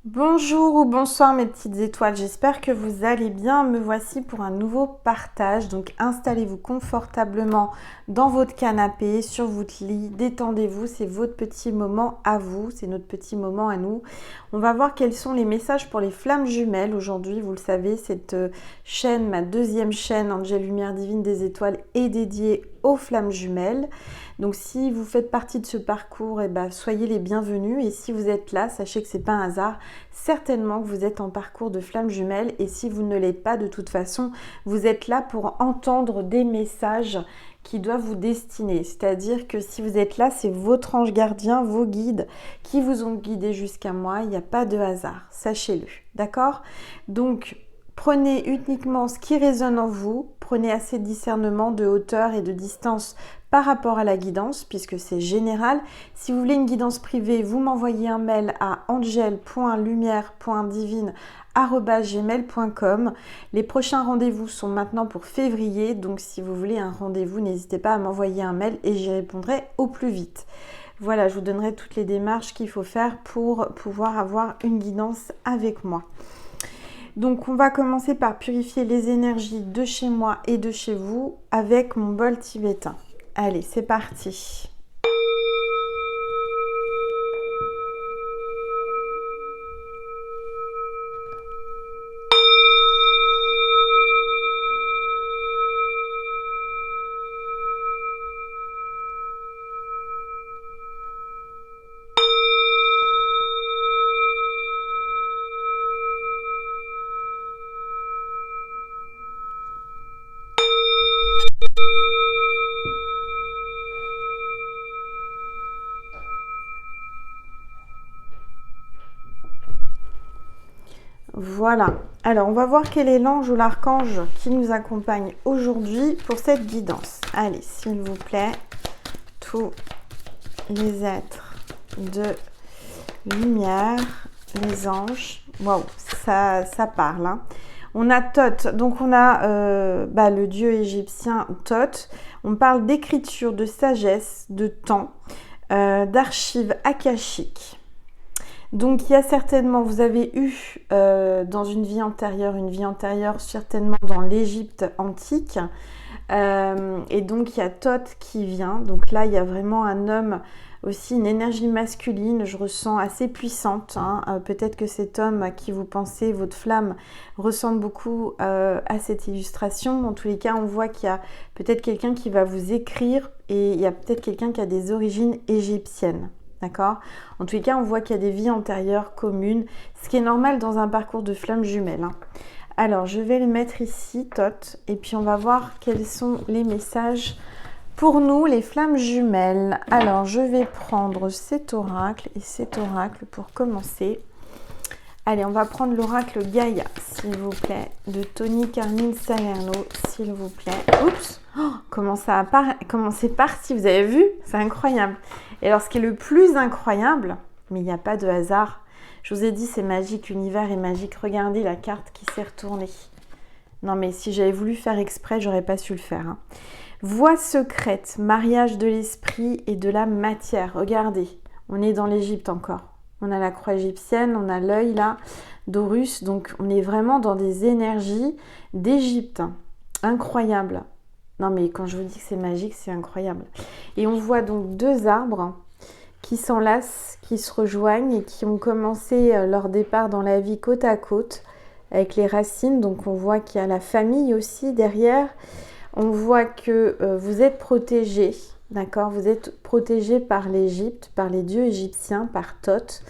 Bonjour ou bonsoir mes petites étoiles, j'espère que vous allez bien. Me voici pour un nouveau partage. Donc installez-vous confortablement dans votre canapé, sur votre lit, détendez-vous, c'est votre petit moment à vous, c'est notre petit moment à nous. On va voir quels sont les messages pour les flammes jumelles aujourd'hui. Vous le savez, cette chaîne, ma deuxième chaîne, Angel Lumière Divine des Étoiles, est dédiée aux flammes jumelles. Donc si vous faites partie de ce parcours, soyez les bienvenus. Et si vous êtes là, sachez que ce n'est pas un hasard. Certainement que vous êtes en parcours de flammes jumelles. Et si vous ne l'êtes pas, de toute façon, vous êtes là pour entendre des messages qui doivent vous destiner. C'est-à-dire que si vous êtes là, c'est votre ange gardien, vos guides qui vous ont guidé jusqu'à moi. Il n'y a pas de hasard, sachez-le. D'accord? Donc, prenez uniquement ce qui résonne en vous. Prenez assez de discernement, de hauteur et de distance par rapport à la guidance, puisque c'est général. Si vous voulez une guidance privée, vous m'envoyez un mail à angel.lumière.divine@gmail.com. Les prochains rendez-vous sont maintenant pour février, donc si vous voulez un rendez-vous, n'hésitez pas à m'envoyer un mail et j'y répondrai au plus vite. Voilà, je vous donnerai toutes les démarches qu'il faut faire pour pouvoir avoir une guidance avec moi. Donc on va commencer par purifier les énergies de chez moi et de chez vous avec mon bol tibétain. Allez, c'est parti. Voilà, alors on va voir quel est l'ange ou l'archange qui nous accompagne aujourd'hui pour cette guidance. Allez, s'il vous plaît, tous les êtres de lumière, les anges, waouh, ça parle. Hein. On a Thoth, donc on a le dieu égyptien Thoth. On parle d'écriture, de sagesse, de temps, d'archives akashiques. Donc il y a certainement, vous avez eu dans une vie antérieure certainement dans l'Égypte antique. Et donc il y a Thoth qui vient. Donc là il y a vraiment un homme, aussi une énergie masculine, je ressens assez puissante. Hein. Peut-être que cet homme à qui vous pensez, votre flamme, ressemble beaucoup à cette illustration. En tous les cas, on voit qu'il y a peut-être quelqu'un qui va vous écrire et il y a peut-être quelqu'un qui a des origines égyptiennes. D'accord? En tous les cas, on voit qu'il y a des vies antérieures communes, ce qui est normal dans un parcours de flammes jumelles. Hein. Alors, je vais le mettre ici, Thoth, et puis on va voir quels sont les messages pour nous, les flammes jumelles. Alors, je vais prendre cet oracle et cet oracle pour commencer. Allez, on va prendre l'oracle Gaïa, s'il vous plaît, de Tony Carmine Salerno, s'il vous plaît. Oups, comment c'est parti, vous avez vu? C'est incroyable. Et alors, ce qui est le plus incroyable, mais il n'y a pas de hasard, je vous ai dit, c'est magique, l'univers est magique. Regardez la carte qui s'est retournée. Non, mais si j'avais voulu faire exprès, j'aurais pas su le faire. Hein. Voie secrète, mariage de l'esprit et de la matière. Regardez, on est dans l'Égypte encore. On a la croix égyptienne, on a l'œil là, d'Horus. Donc, on est vraiment dans des énergies d'Égypte. Incroyable. Non, mais quand je vous dis que c'est magique, c'est incroyable. Et on voit donc deux arbres qui s'enlacent, qui se rejoignent et qui ont commencé leur départ dans la vie côte à côte avec les racines. Donc on voit qu'il y a la famille aussi derrière. On voit que vous êtes protégés, d'accord? Vous êtes protégés par l'Égypte, par les dieux égyptiens, par Thoth.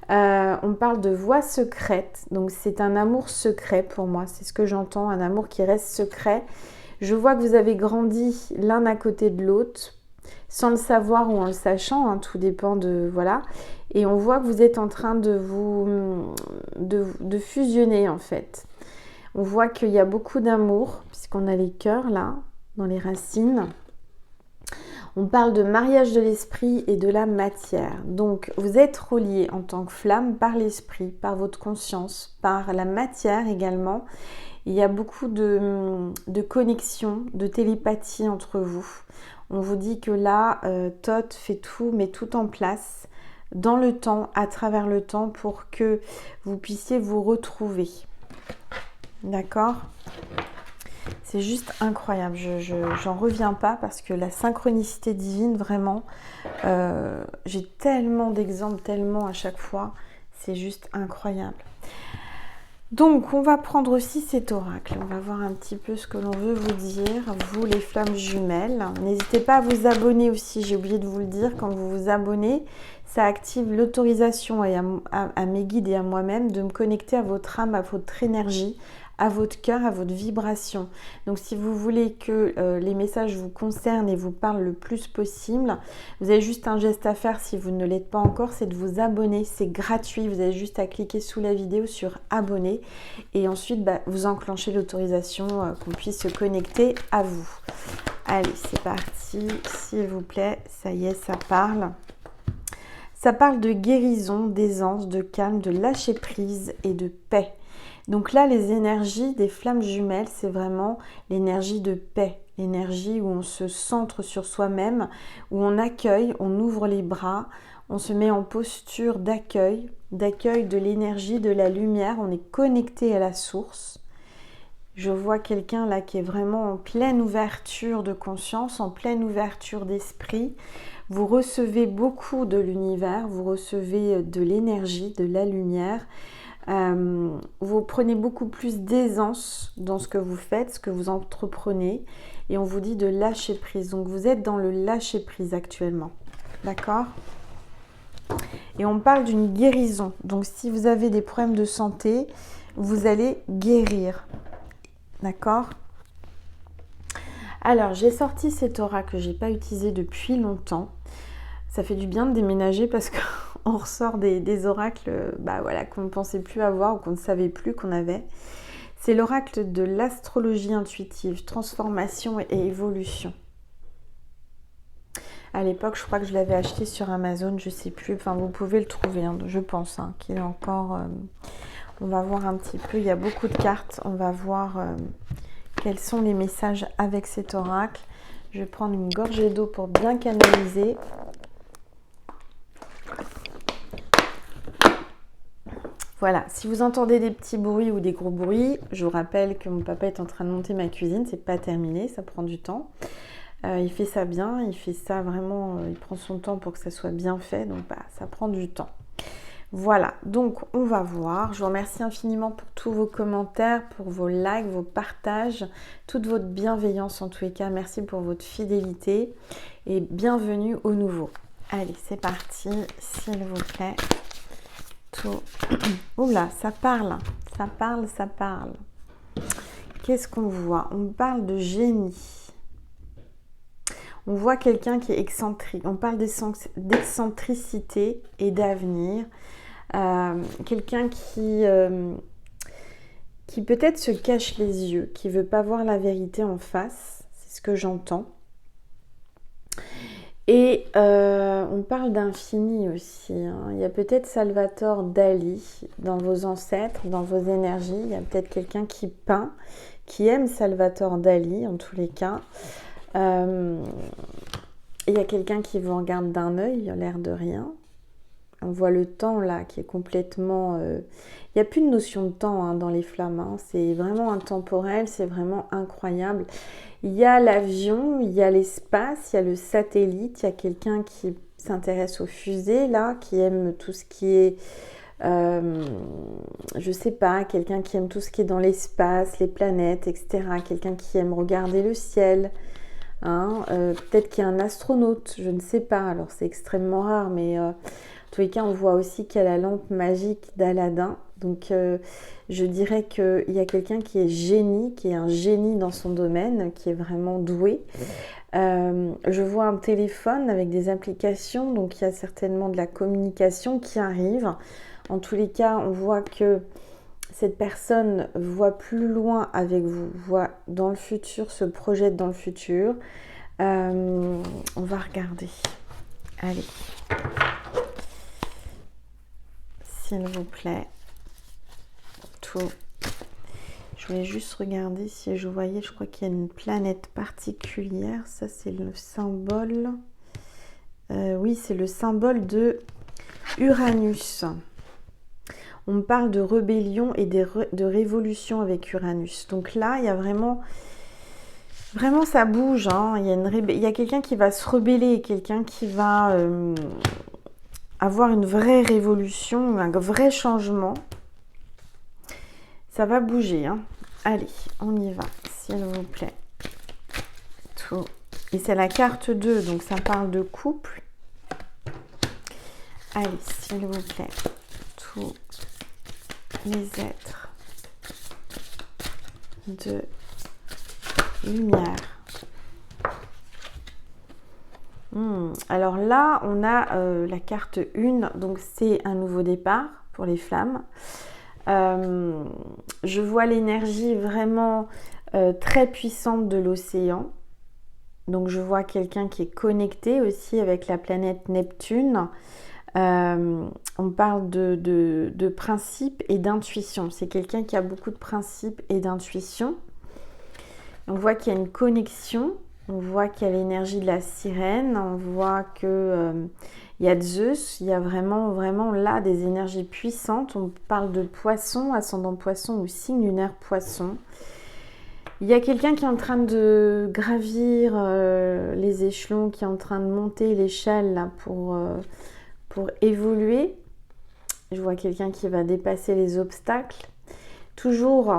On parle de voie secrète, donc c'est un amour secret pour moi, c'est ce que j'entends, un amour qui reste secret. Je vois que vous avez grandi l'un à côté de l'autre, sans le savoir ou en le sachant, hein, tout dépend de... Voilà. Et on voit que vous êtes en train de fusionner, en fait. On voit qu'il y a beaucoup d'amour, puisqu'on a les cœurs, là, dans les racines. On parle de mariage de l'esprit et de la matière. Donc, vous êtes reliés en tant que flamme par l'esprit, par votre conscience, par la matière également. Il y a beaucoup de connexion, de télépathie entre vous. On vous dit que là, Thoth fait tout, met tout en place. dans le temps, à travers le temps, pour que vous puissiez vous retrouver. D'accord ? C'est juste incroyable, j'en reviens pas parce que la synchronicité divine, vraiment, j'ai tellement d'exemples, tellement à chaque fois, c'est juste incroyable. Donc, on va prendre aussi cet oracle. On va voir un petit peu ce que l'on veut vous dire, vous les flammes jumelles. N'hésitez pas à vous abonner aussi, j'ai oublié de vous le dire, quand vous vous abonnez, ça active l'autorisation à mes guides et à moi-même de me connecter à votre âme, à votre énergie, à votre cœur, à votre vibration. Donc si vous voulez que les messages vous concernent et vous parlent le plus possible, vous avez juste un geste à faire si vous ne l'êtes pas encore, c'est de vous abonner. C'est gratuit, vous avez juste à cliquer sous la vidéo sur abonner et ensuite vous enclenchez l'autorisation qu'on puisse se connecter à vous. Allez, c'est parti, s'il vous plaît, ça y est, ça parle. Ça parle de guérison, d'aisance, de calme, de lâcher prise et de paix. Donc là, les énergies des flammes jumelles, c'est vraiment l'énergie de paix, l'énergie où on se centre sur soi-même, où on accueille, on ouvre les bras, on se met en posture d'accueil de l'énergie, de la lumière, on est connecté à la source. Je vois quelqu'un là qui est vraiment en pleine ouverture de conscience, en pleine ouverture d'esprit. Vous recevez beaucoup de l'univers, vous recevez de l'énergie, de la lumière. Vous prenez beaucoup plus d'aisance dans ce que vous faites, ce que vous entreprenez, et on vous dit de lâcher prise. Donc vous êtes dans le lâcher prise actuellement, d'accord ? Et on parle d'une guérison. Donc si vous avez des problèmes de santé, vous allez guérir, d'accord ? Alors j'ai sorti cet oracle que j'ai pas utilisé depuis longtemps. Ça fait du bien de déménager parce que on ressort des oracles voilà, qu'on ne pensait plus avoir ou qu'on ne savait plus qu'on avait. C'est l'oracle de l'astrologie intuitive, transformation et évolution. À l'époque, je crois que je l'avais acheté sur Amazon, je ne sais plus. Enfin, vous pouvez le trouver, hein, je pense qu'il est encore... on va voir un petit peu, il y a beaucoup de cartes. On va voir quels sont les messages avec cet oracle. Je vais prendre une gorgée d'eau pour bien canaliser. Voilà, si vous entendez des petits bruits ou des gros bruits, je vous rappelle que mon papa est en train de monter ma cuisine, c'est pas terminé, ça prend du temps. Il fait ça bien, il fait ça vraiment, il prend son temps pour que ça soit bien fait, donc ça prend du temps. Voilà, donc on va voir. Je vous remercie infiniment pour tous vos commentaires, pour vos likes, vos partages, toute votre bienveillance en tous les cas. Merci pour votre fidélité et bienvenue au nouveau. Allez, c'est parti, s'il vous plaît. Oula, ça parle. Qu'est-ce qu'on voit? On parle de génie. On voit quelqu'un qui est excentrique. On parle d'excentricité et d'avenir. Quelqu'un qui peut-être se cache les yeux, qui ne veut pas voir la vérité en face. C'est ce que j'entends. Et on parle d'infini aussi, hein. Il y a peut-être Salvatore Dali dans vos ancêtres, dans vos énergies. Il y a peut-être quelqu'un qui peint, qui aime Salvatore Dali en tous les cas. Il y a quelqu'un qui vous regarde d'un œil, l'air de rien. On voit le temps là qui est complètement... Il n'y a plus de notion de temps dans les flammes, hein. C'est vraiment intemporel, c'est vraiment incroyable. Il y a l'avion, il y a l'espace, il y a le satellite, il y a quelqu'un qui s'intéresse aux fusées là, qui aime tout ce qui est... je sais pas, quelqu'un qui aime tout ce qui est dans l'espace, les planètes, etc. Quelqu'un qui aime regarder le ciel. Hein, peut-être qu'il y a un astronaute, je ne sais pas. Alors c'est extrêmement rare, mais... en tous les cas, on voit aussi qu'il y a la lampe magique d'Aladin. Donc, je dirais qu'il y a quelqu'un qui est génie, qui est un génie dans son domaine, qui est vraiment doué. Je vois un téléphone avec des applications, donc il y a certainement de la communication qui arrive. En tous les cas, on voit que cette personne voit plus loin avec vous, voit dans le futur, se projette dans le futur. On va regarder. Allez. S'il vous plaît, tout. Je voulais juste regarder si je voyais, je crois qu'il y a une planète particulière. Ça, c'est le symbole. Oui, c'est le symbole de Uranus. On parle de rébellion et de révolution avec Uranus. Donc là, il y a vraiment ça bouge. Hein. Il y a quelqu'un qui va se rebeller, quelqu'un qui va avoir une vraie révolution, un vrai changement. Ça va bouger. Hein. Allez, on y va, s'il vous plaît. Tout. Et c'est la carte 2, donc ça parle de couple. Allez, s'il vous plaît, tous les êtres de lumière. Alors là, on a la carte 1, donc c'est un nouveau départ pour les flammes. Je vois l'énergie vraiment très puissante de l'océan. Donc je vois quelqu'un qui est connecté aussi avec la planète Neptune. On parle de principes et d'intuition. C'est quelqu'un qui a beaucoup de principes et d'intuition. On voit qu'il y a une connexion. On voit qu'il y a l'énergie de la sirène. On voit qu'il y a Zeus. Il y a vraiment là des énergies puissantes. On parle de poisson, ascendant poisson ou signe lunaire poisson. Il y a quelqu'un qui est en train de gravir les échelons, qui est en train de monter l'échelle là, pour évoluer. Je vois quelqu'un qui va dépasser les obstacles. Toujours,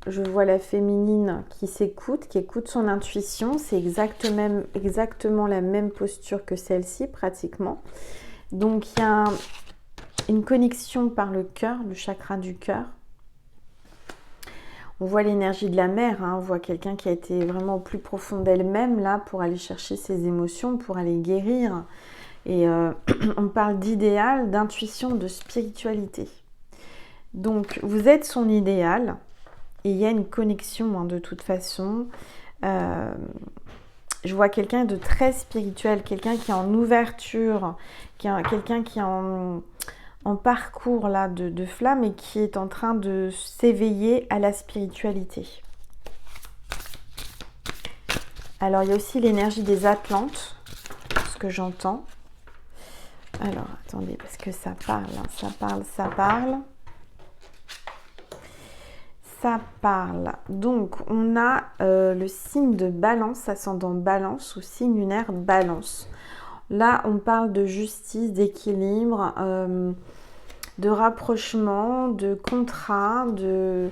je vois la féminine qui s'écoute, qui écoute son intuition. C'est exactement la même posture que celle-ci, pratiquement. Donc, il y a une connexion par le cœur, le chakra du cœur. On voit l'énergie de la mer, hein. On voit quelqu'un qui a été vraiment au plus profond d'elle-même, là, pour aller chercher ses émotions, pour aller guérir. Et on parle d'idéal, d'intuition, de spiritualité. Donc, vous êtes son idéal. Et il y a une connexion, hein, de toute façon. Je vois quelqu'un de très spirituel, quelqu'un qui est en ouverture, quelqu'un qui est en parcours là, de flamme et qui est en train de s'éveiller à la spiritualité. Alors, il y a aussi l'énergie des Atlantes, ce que j'entends. Alors, attendez, parce que ça parle, hein, ça parle. Ça parle. Donc, on a le signe de Balance, ascendant Balance ou signe lunaire Balance. Là, on parle de justice, d'équilibre, de rapprochement, de contrat, de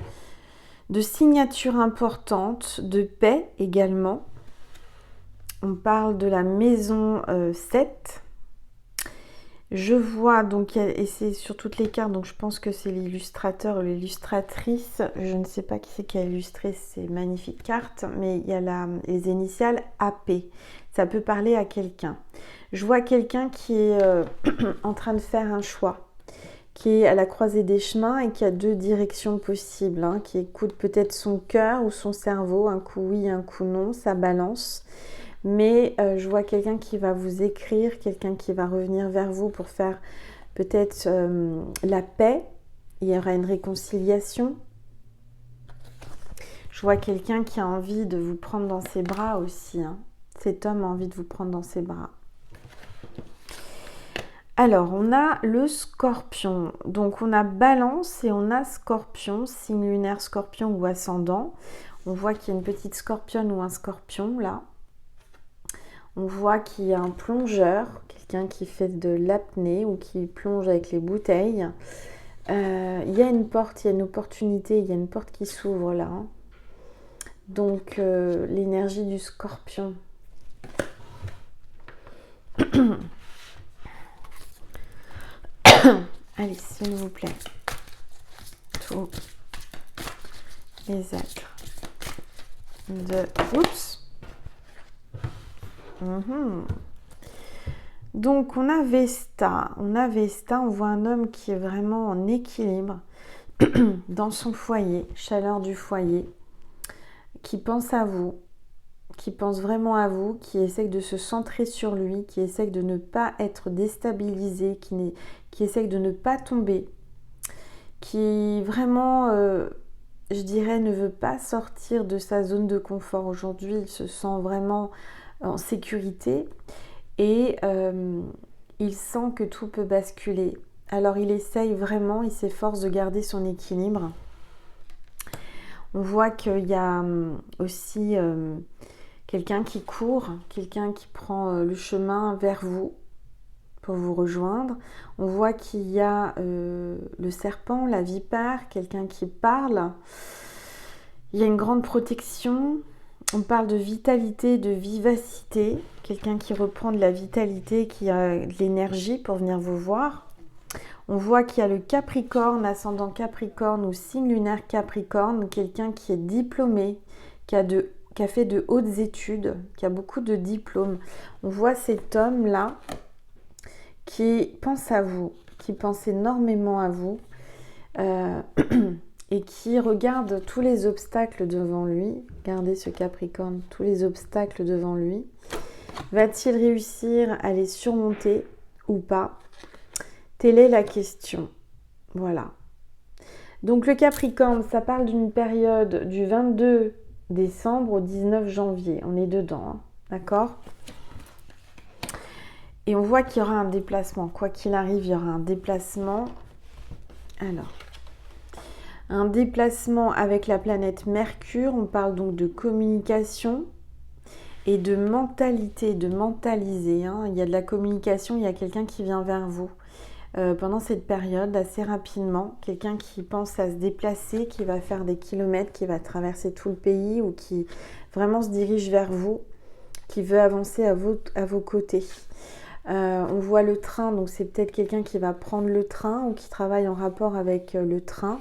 signature importante, de paix également. On parle de la maison 7. Je vois, donc, et c'est sur toutes les cartes, donc je pense que c'est l'illustrateur ou l'illustratrice. Je ne sais pas qui c'est qui a illustré ces magnifiques cartes, mais il y a les initiales AP. Ça peut parler à quelqu'un. Je vois quelqu'un qui est en train de faire un choix, qui est à la croisée des chemins et qui a deux directions possibles, hein, qui écoute peut-être son cœur ou son cerveau, un coup oui, un coup non, ça balance. Mais je vois quelqu'un qui va vous écrire, quelqu'un qui va revenir vers vous pour faire peut-être la paix. Il y aura une réconciliation. Je vois quelqu'un qui a envie de vous prendre dans ses bras aussi, hein. Cet homme a envie de vous prendre dans ses bras. Alors, on a le Scorpion. Donc, on a Balance et on a Scorpion, signe lunaire Scorpion ou ascendant. On voit qu'il y a une petite scorpionne ou un scorpion là. On voit qu'il y a un plongeur, quelqu'un qui fait de l'apnée ou qui plonge avec les bouteilles. Il y a une porte, il y a une opportunité, il y a une porte qui s'ouvre là. Hein. Donc, l'énergie du Scorpion. Allez, s'il vous plaît. Tous les êtres de... Oups. Donc, on a Vesta. On voit un homme qui est vraiment en équilibre dans son foyer, chaleur du foyer, qui pense à vous, qui pense vraiment à vous, qui essaye de se centrer sur lui, qui essaye de ne pas être déstabilisé, qui essaye de ne pas tomber, qui vraiment, je dirais, ne veut pas sortir de sa zone de confort. Aujourd'hui, il se sent vraiment en sécurité et il sent que tout peut basculer. Alors il essaye vraiment, il s'efforce de garder son équilibre. On voit qu'il y a aussi quelqu'un qui court, quelqu'un qui prend le chemin vers vous pour vous rejoindre. On voit qu'il y a le serpent, la vipère, quelqu'un qui parle. Il y a une grande protection. On parle de vitalité, de vivacité. Quelqu'un qui reprend de la vitalité, qui a de l'énergie pour venir vous voir. On voit qu'il y a le Capricorne, ascendant Capricorne ou signe lunaire Capricorne. Quelqu'un qui est diplômé, qui a fait de hautes études, qui a beaucoup de diplômes. On voit cet homme-là qui pense à vous, qui pense énormément à vous et qui regarde tous les obstacles devant lui. Regardez ce Capricorne, tous les obstacles devant lui. Va-t-il réussir à les surmonter ou pas? Telle est la question. Voilà. Donc le Capricorne, ça parle d'une période du 22 décembre au 19 janvier. On est dedans, hein, d'accord? Et on voit qu'il y aura un déplacement. Quoi qu'il arrive, il y aura un déplacement. Alors, un déplacement avec la planète Mercure. On parle donc de communication et de mentalité, de mentaliser. Hein. Il y a de la communication, il y a quelqu'un qui vient vers vous. Pendant cette période, assez rapidement, quelqu'un qui pense à se déplacer, qui va faire des kilomètres, qui va traverser tout le pays ou qui vraiment se dirige vers vous, qui veut avancer à vos côtés. On voit le train, donc c'est peut-être quelqu'un qui va prendre le train ou qui travaille en rapport avec le train.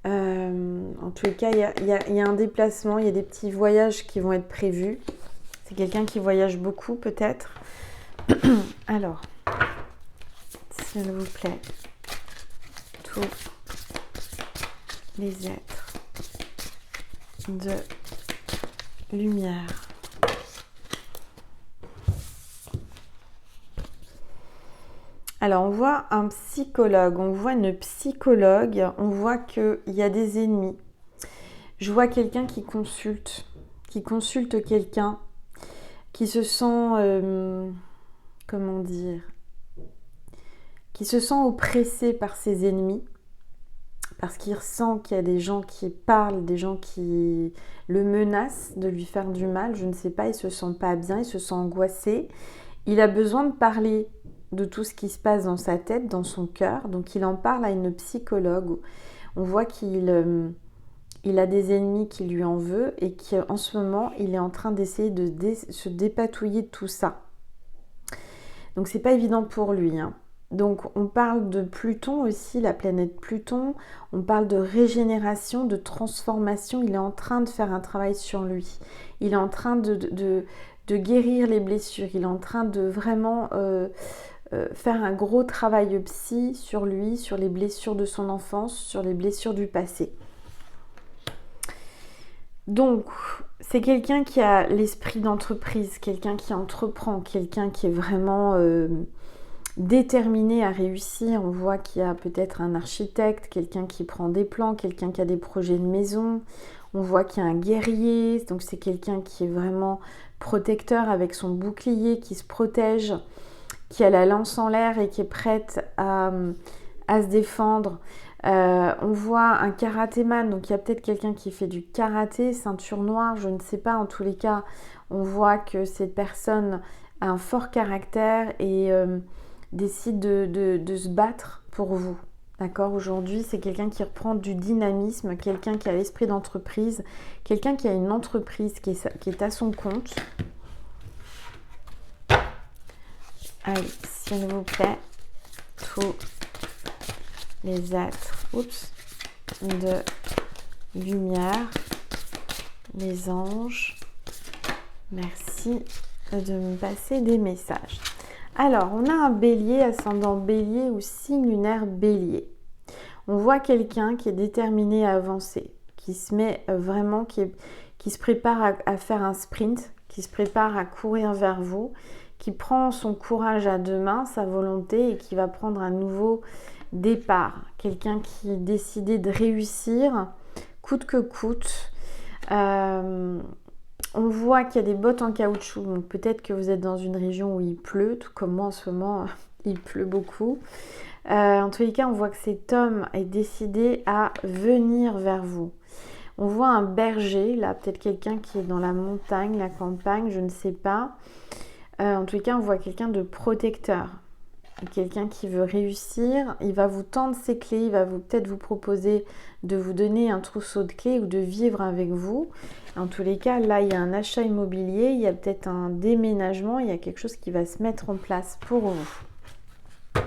En tous les cas, il y a un déplacement, il y a des petits voyages qui vont être prévus. C'est quelqu'un qui voyage beaucoup peut-être. Alors, s'il vous plaît, tous les êtres de lumière. Alors, on voit un psychologue, on voit une psychologue, on voit qu'il y a des ennemis. Je vois quelqu'un qui consulte quelqu'un, qui se sent, comment dire, qui se sent oppressé par ses ennemis, parce qu'il ressent qu'il y a des gens qui parlent, des gens qui le menacent de lui faire du mal, je ne sais pas, il se sent pas bien, il se sent angoissé. Il a besoin de parler de tout ce qui se passe dans sa tête, dans son cœur, donc il en parle à une psychologue. On voit qu'il a des ennemis qui lui en veut et qu'en ce moment, il est en train d'essayer de se dépatouiller de tout ça. Donc c'est pas évident pour lui, hein. Donc on parle de Pluton aussi, la planète Pluton, on parle de régénération, de transformation, il est en train de faire un travail sur lui, il est en train de guérir les blessures, il est en train de vraiment faire un gros travail psy sur lui, sur les blessures de son enfance, sur les blessures du passé. Donc, c'est quelqu'un qui a l'esprit d'entreprise, quelqu'un qui entreprend, quelqu'un qui est vraiment déterminé à réussir. On voit qu'il y a peut-être un architecte, quelqu'un qui prend des plans, quelqu'un qui a des projets de maison. On voit qu'il y a un guerrier, donc c'est quelqu'un qui est vraiment protecteur avec son bouclier, qui se protège, qui a la lance en l'air et qui est prête à se défendre. On voit un karatéman, donc il y a peut-être quelqu'un qui fait du karaté, ceinture noire, je ne sais pas. En tous les cas, on voit que cette personne a un fort caractère et décide de se battre pour vous. D'accord, aujourd'hui, c'est quelqu'un qui reprend du dynamisme, quelqu'un qui a l'esprit d'entreprise, quelqu'un qui a une entreprise qui est à son compte. Allez, s'il vous plaît, tous les êtres de lumière, les anges, merci de me passer des messages. Alors, on a un bélier, ascendant bélier ou signe lunaire bélier. On voit quelqu'un qui est déterminé à avancer, qui se met vraiment, qui se prépare à faire un sprint, qui se prépare à courir vers vous, qui prend son courage à deux mains, sa volonté et qui va prendre un nouveau départ. Quelqu'un qui est décidé de réussir coûte que coûte. On voit qu'il y a des bottes en caoutchouc, donc peut-être que vous êtes dans une région où il pleut, tout comme moi en ce moment, il pleut beaucoup. En tous les cas, on voit que cet homme est décidé à venir vers vous. On voit un berger, là, peut-être quelqu'un qui est dans la montagne, la campagne, je ne sais pas. En tous les cas, on voit quelqu'un de protecteur. Quelqu'un qui veut réussir, il va vous tendre ses clés, il va peut-être vous proposer de vous donner un trousseau de clés ou de vivre avec vous. En tous les cas, là, il y a un achat immobilier, il y a peut-être un déménagement, il y a quelque chose qui va se mettre en place pour vous.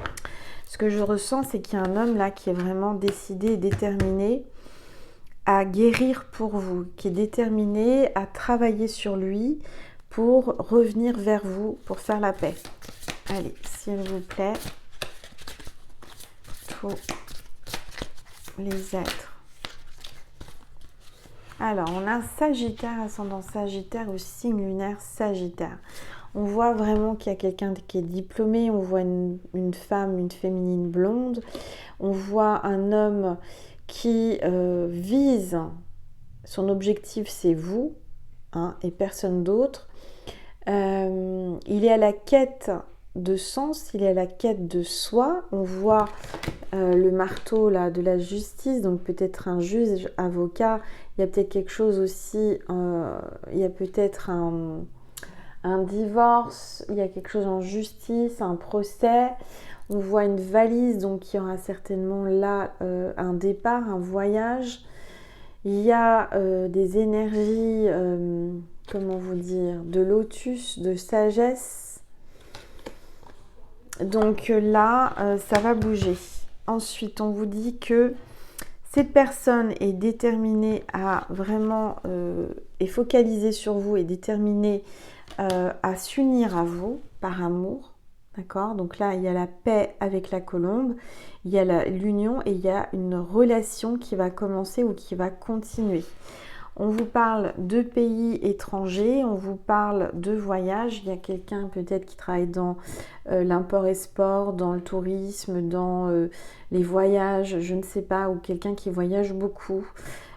Ce que je ressens, c'est qu'il y a un homme là qui est vraiment décidé et déterminé à guérir pour vous, qui est déterminé à travailler sur lui pour revenir vers vous, pour faire la paix. Allez, s'il vous plaît, tous les êtres. Alors, on a un Sagittaire, ascendant Sagittaire ou signe lunaire Sagittaire. On voit vraiment qu'il y a quelqu'un qui est diplômé, on voit une femme, une féminine blonde, on voit un homme qui vise, son objectif c'est vous, hein, et personne d'autre. Il est à la quête de sens, il est à la quête de soi. On voit le marteau là de la justice, donc peut-être un juge, avocat. Il y a peut-être quelque chose aussi, il y a peut-être un divorce, il y a quelque chose en justice, un procès. On voit une valise, donc il y aura certainement là un départ, un voyage. Il y a des énergies, comment vous dire, de lotus, de sagesse. Donc là, ça va bouger. Ensuite, on vous dit que cette personne est déterminée à vraiment, est focalisée sur vous, est déterminée à s'unir à vous par amour. D'accord? Donc là, il y a la paix avec la colombe, il y a l'union et il y a une relation qui va commencer ou qui va continuer. On vous parle de pays étrangers, on vous parle de voyage. Il y a quelqu'un peut-être qui travaille dans l'import-export, dans le tourisme, dans les voyages, je ne sais pas, ou quelqu'un qui voyage beaucoup.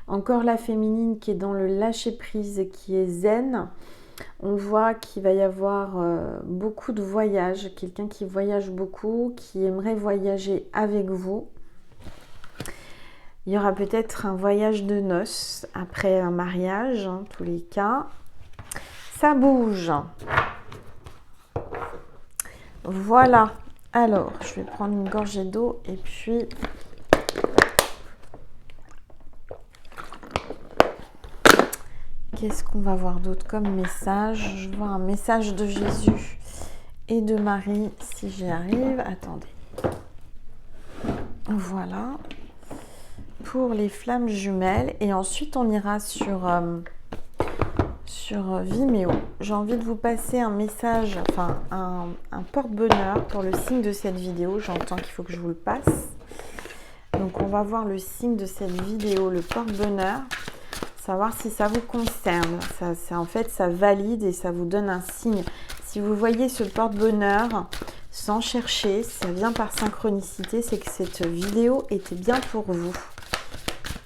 Encore la féminine qui est dans le lâcher-prise, qui est zen. On voit qu'il va y avoir beaucoup de voyages, quelqu'un qui voyage beaucoup, qui aimerait voyager avec vous. Il y aura peut-être un voyage de noces après un mariage, en tous les cas. Ça bouge. Voilà. Alors, je vais prendre une gorgée d'eau et puis... Qu'est-ce qu'on va voir d'autre comme message? Je vois un message de Jésus et de Marie, si j'y arrive. Attendez. Voilà. Pour les flammes jumelles. Et ensuite, on ira sur Vimeo. J'ai envie de vous passer un message, enfin un porte-bonheur pour le signe de cette vidéo. J'entends qu'il faut que je vous le passe. Donc, on va voir le signe de cette vidéo, le porte-bonheur. Savoir si ça vous concerne. En fait, ça valide et ça vous donne un signe. Si vous voyez ce porte-bonheur sans chercher, ça vient par synchronicité, c'est que cette vidéo était bien pour vous.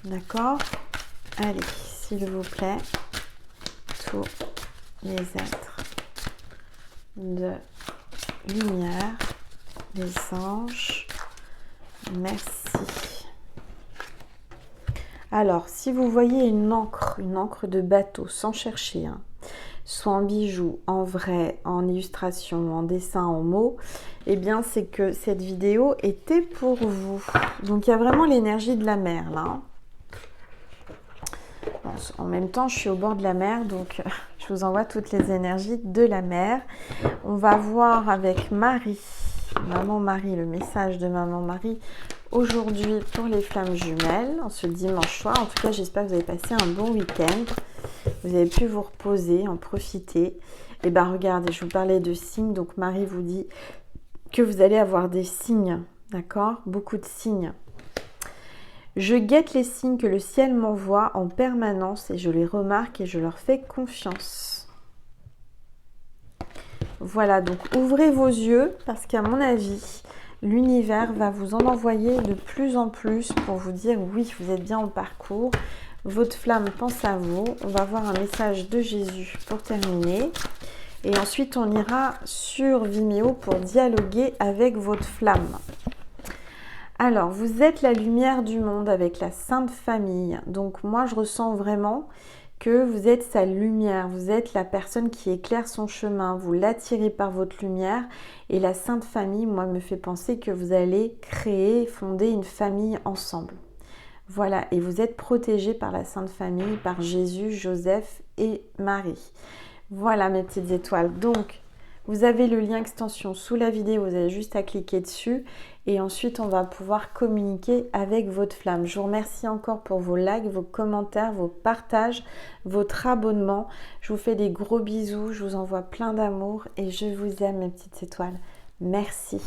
D'accord? Allez, s'il vous plaît, tous les êtres de lumière, les anges, merci. Alors, si vous voyez une encre de bateau sans chercher, hein, soit en bijoux, en vrai, en illustration, en dessin, en mots, eh bien, c'est que cette vidéo était pour vous. Donc, il y a vraiment l'énergie de la mer, là. Bon, en même temps, je suis au bord de la mer, donc je vous envoie toutes les énergies de la mer. On va voir avec Marie, Maman Marie, le message de Maman Marie, aujourd'hui pour les flammes jumelles, en ce dimanche soir. En tout cas, j'espère que vous avez passé un bon week-end. Vous avez pu vous reposer, en profiter. Et bien, regardez, je vous parlais de signes. Donc, Marie vous dit que vous allez avoir des signes, d'accord? Beaucoup de signes. Je guette les signes que le ciel m'envoie en permanence et je les remarque et je leur fais confiance. Voilà, donc ouvrez vos yeux parce qu'à mon avis, l'univers va vous en envoyer de plus en plus pour vous dire oui, vous êtes bien en parcours. Votre flamme pense à vous. On va voir un message de Jésus pour terminer. Et ensuite, on ira sur Vimeo pour dialoguer avec votre flamme. Alors, vous êtes la lumière du monde avec la Sainte Famille. Donc, moi, je ressens vraiment que vous êtes sa lumière. Vous êtes la personne qui éclaire son chemin. Vous l'attirez par votre lumière. Et la Sainte Famille, moi, me fait penser que vous allez créer, fonder une famille ensemble. Voilà, et vous êtes protégé par la Sainte Famille, par Jésus, Joseph et Marie. Voilà mes petites étoiles. Donc, vous avez le lien extension sous la vidéo, vous avez juste à cliquer dessus et ensuite on va pouvoir communiquer avec votre flamme. Je vous remercie encore pour vos likes, vos commentaires, vos partages, votre abonnement. Je vous fais des gros bisous, je vous envoie plein d'amour et je vous aime mes petites étoiles. Merci.